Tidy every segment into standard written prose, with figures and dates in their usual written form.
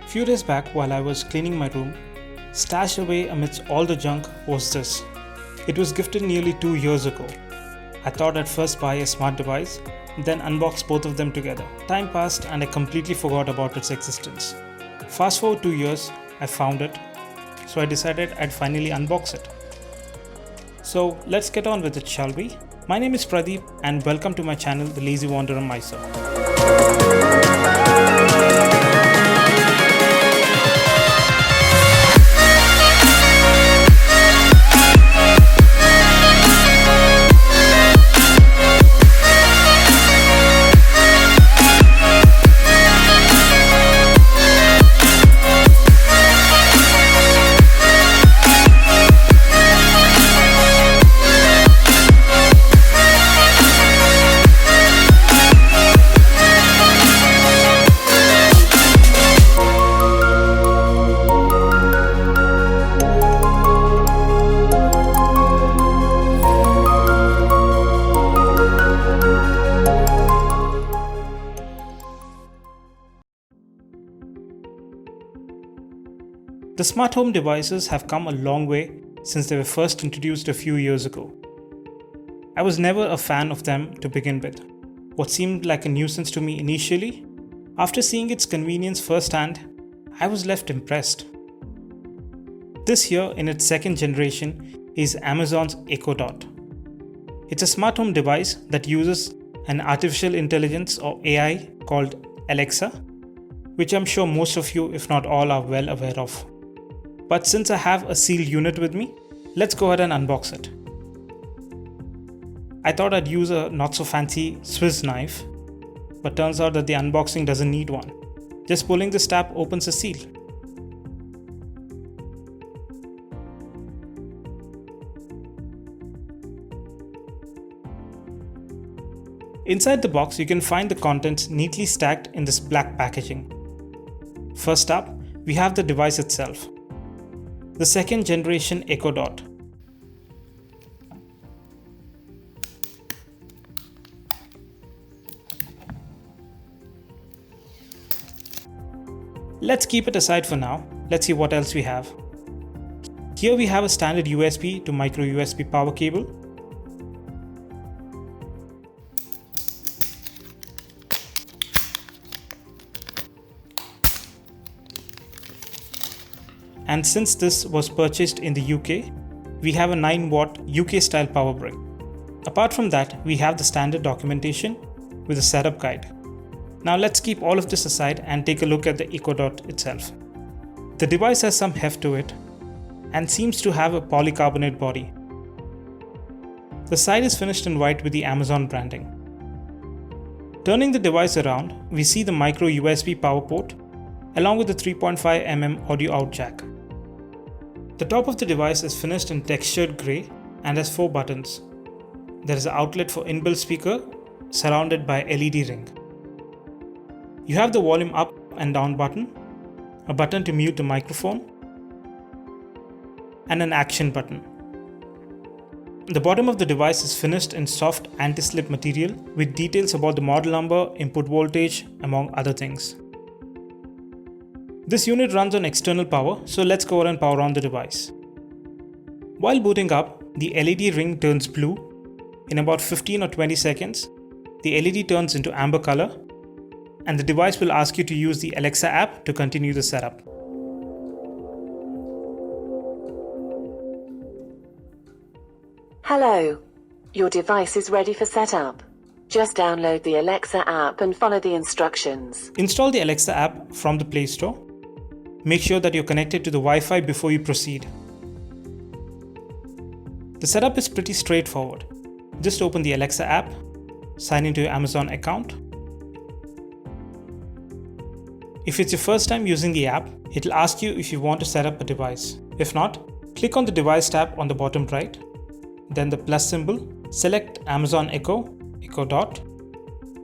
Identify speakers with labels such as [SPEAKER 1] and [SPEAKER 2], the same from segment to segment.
[SPEAKER 1] Few days back, while I was cleaning my room, stashed away amidst all the junk was this. It was gifted nearly 2 years ago. I thought I'd first buy a smart device, then unbox both of them together. Time passed and I completely forgot about its existence. Fast forward 2 years, I found it, so I decided I'd finally unbox it. So let's get on with it, shall we? My name is Pradeep and welcome to my channel, The Lazy Wanderer Mysore. The smart home devices have come a long way since they were first introduced a few years ago. I was never a fan of them to begin with. What seemed like a nuisance to me initially, after seeing its convenience firsthand, I was left impressed. This here, in its second generation, is Amazon's Echo Dot. It's a smart home device that uses an artificial intelligence or AI called Alexa, which I'm sure most of you, if not all, are well aware of. But since I have a sealed unit with me, let's go ahead and unbox it. I thought I'd use a not so fancy Swiss knife, but turns out that the unboxing doesn't need one. Just pulling this tab opens the seal. Inside the box, you can find the contents neatly stacked in this black packaging. First up, we have the device itself. The second generation Echo Dot. Let's keep it aside for now. Let's see what else we have. Here we have a standard USB to micro USB power cable. And since this was purchased in the UK, we have a 9-watt UK style power brick. Apart from that, we have the standard documentation with a setup guide. Now let's keep all of this aside and take a look at the Echo Dot itself. The device has some heft to it and seems to have a polycarbonate body. The side is finished in white with the Amazon branding. Turning the device around, we see the micro USB power port along with the 3.5mm audio out jack. The top of the device is finished in textured grey and has 4 buttons. There is an outlet for inbuilt speaker surrounded by LED ring. You have the volume up and down button, a button to mute the microphone, and an action button. The bottom of the device is finished in soft anti-slip material with details about the model number, input voltage, among other things. This unit runs on external power, so let's go ahead and power on the device. While booting up, the LED ring turns blue. In about 15 or 20 seconds, the LED turns into amber color, and the device will ask you to use the Alexa app to continue the setup.
[SPEAKER 2] Hello. Your device is ready for setup. Just download the Alexa app and follow the instructions.
[SPEAKER 1] Install the Alexa app from the Play Store. Make sure that you're connected to the Wi-Fi before you proceed. The setup is pretty straightforward. Just open the Alexa app, sign into your Amazon account. If it's your first time using the app, it'll ask you if you want to set up a device. If not, click on the device tab on the bottom right, then the plus symbol, select Amazon Echo, Echo Dot,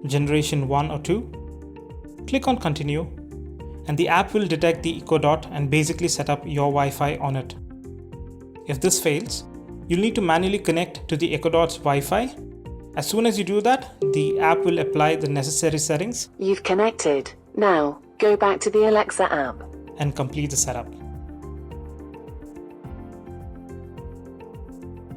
[SPEAKER 1] generation 1 or 2, click on continue, and the app will detect the Echo Dot and basically set up your Wi-Fi on it. If this fails, you'll need to manually connect to the Echo Dot's Wi-Fi. As soon as you do that, the app will apply the necessary settings.
[SPEAKER 2] You've connected. Now, go back to the Alexa app.
[SPEAKER 1] and complete the setup.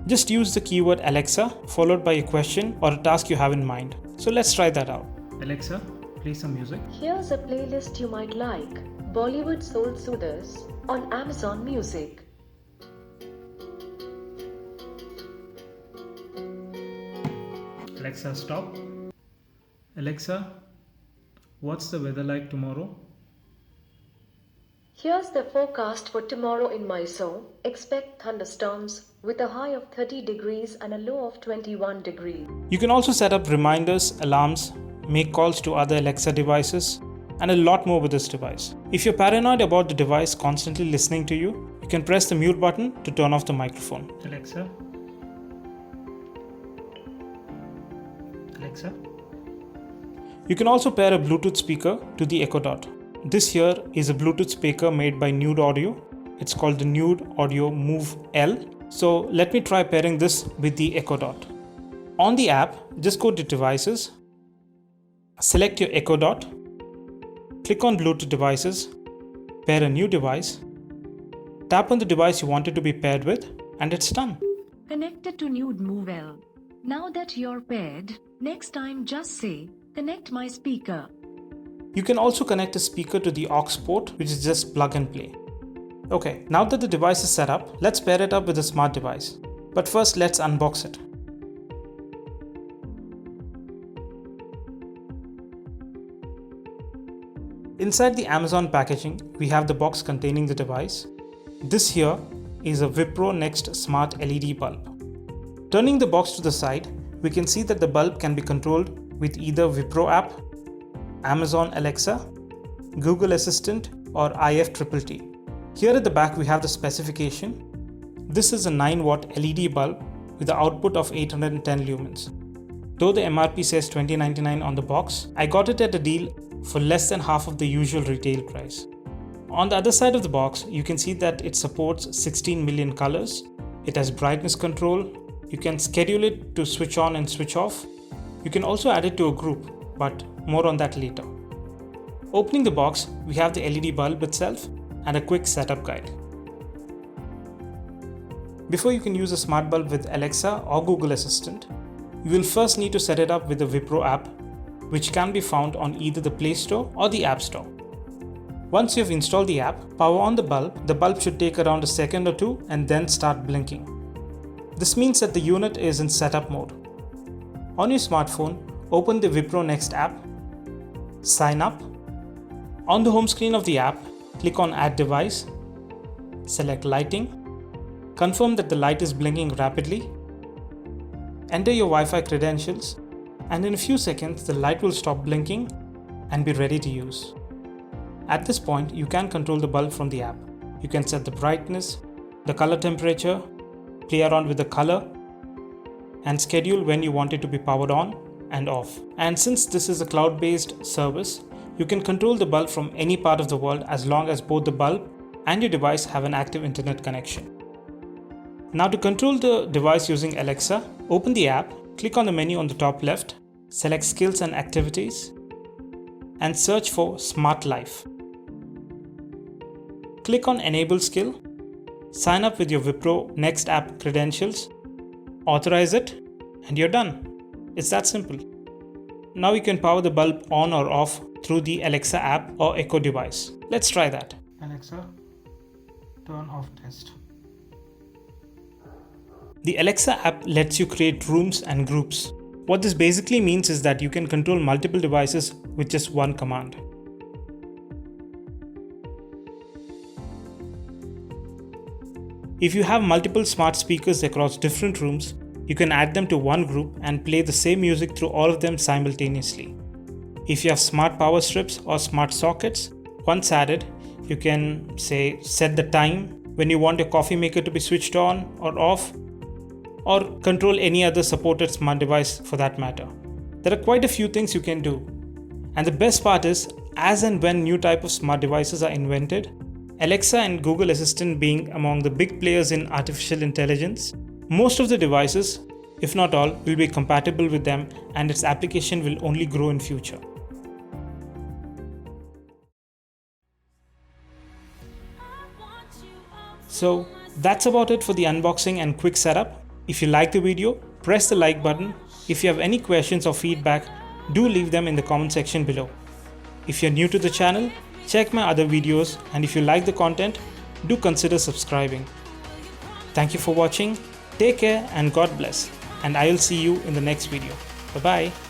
[SPEAKER 1] Just use the keyword Alexa followed by a question or a task you have in mind. So let's try that out. Alexa, play some music.
[SPEAKER 2] Here's a playlist you might like. Bollywood Soul Soothers on Amazon Music.
[SPEAKER 1] Alexa, stop. Alexa, what's the weather like tomorrow?
[SPEAKER 2] Here's the forecast for tomorrow in Mysore. Expect thunderstorms with a high of 30 degrees and a low of 21 degrees.
[SPEAKER 1] You can also set up reminders, alarms, make calls to other Alexa devices, and a lot more with this device. If you're paranoid about the device constantly listening to you, you can press the mute button to turn off the microphone. Alexa. Alexa. You can also pair a Bluetooth speaker to the Echo Dot. This here is a Bluetooth speaker made by Nude Audio. It's called the Nude Audio Move L. So let me try pairing this with the Echo Dot. On the app, just go to Devices, select your Echo Dot, click on Bluetooth devices, pair a new device, tap on the device you want it to be paired with, and it's done.
[SPEAKER 3] Connected to Nude Move L. Now that you're paired, next time just say, connect my speaker.
[SPEAKER 1] You can also connect a speaker to the aux port, which is just plug and play. Okay, now that the device is set up, let's pair it up with a smart device. But first, let's unbox it. Inside the Amazon packaging, we have the box containing the device. This here is a Wipro Next Smart LED bulb. Turning the box to the side, we can see that the bulb can be controlled with either Wipro app, Amazon Alexa, Google Assistant, or IFTTT. Here at the back we have the specification. This is a 9-watt LED bulb with an output of 810 lumens. Though the MRP says $20.99 on the box, I got it at a deal for less than half of the usual retail price. On the other side of the box, you can see that it supports 16 million colors. It has brightness control. You can schedule it to switch on and switch off. You can also add it to a group, but more on that later. Opening the box, we have the LED bulb itself and a quick setup guide. Before you can use a smart bulb with Alexa or Google Assistant, you will first need to set it up with the Wipro app, which can be found on either the Play Store or the App Store. Once you have installed the app, power on the bulb should take around a second or two and then start blinking. This means that the unit is in setup mode. On your smartphone, open the Wipro Next app, sign up. On the home screen of the app, click on Add Device, select Lighting, confirm that the light is blinking rapidly, enter your Wi-Fi credentials, and in a few seconds the light will stop blinking and be ready to use. At this point, you can control the bulb from the app. You can set the brightness, the color temperature, play around with the color, and schedule when you want it to be powered on and off. And since this is a cloud-based service, you can control the bulb from any part of the world as long as both the bulb and your device have an active internet connection. Now to control the device using Alexa, open the app, click on the menu on the top left, select Skills and Activities, and search for Smart Life. Click on Enable Skill, sign up with your Wipro Next app credentials, authorize it, and you're done. It's that simple. Now you can power the bulb on or off through the Alexa app or Echo device. Let's try that. Alexa, turn off test. The Alexa app lets you create rooms and groups. What this basically means is that you can control multiple devices with just one command. If you have multiple smart speakers across different rooms, you can add them to one group and play the same music through all of them simultaneously. If you have smart power strips or smart sockets, once added, you can set the time when you want your coffee maker to be switched on or off, or control any other supported smart device for that matter. There are quite a few things you can do. And the best part is, as and when new type of smart devices are invented, Alexa and Google Assistant being among the big players in artificial intelligence, most of the devices, if not all, will be compatible with them and its application will only grow in future. So that's about it for the unboxing and quick setup. If you like the video, press the like button. If you have any questions or feedback, do leave them in the comment section below. If you're new to the channel, check my other videos, and if you like the content, do consider subscribing. Thank you for watching, take care and God bless, and I will see you in the next video. Bye bye.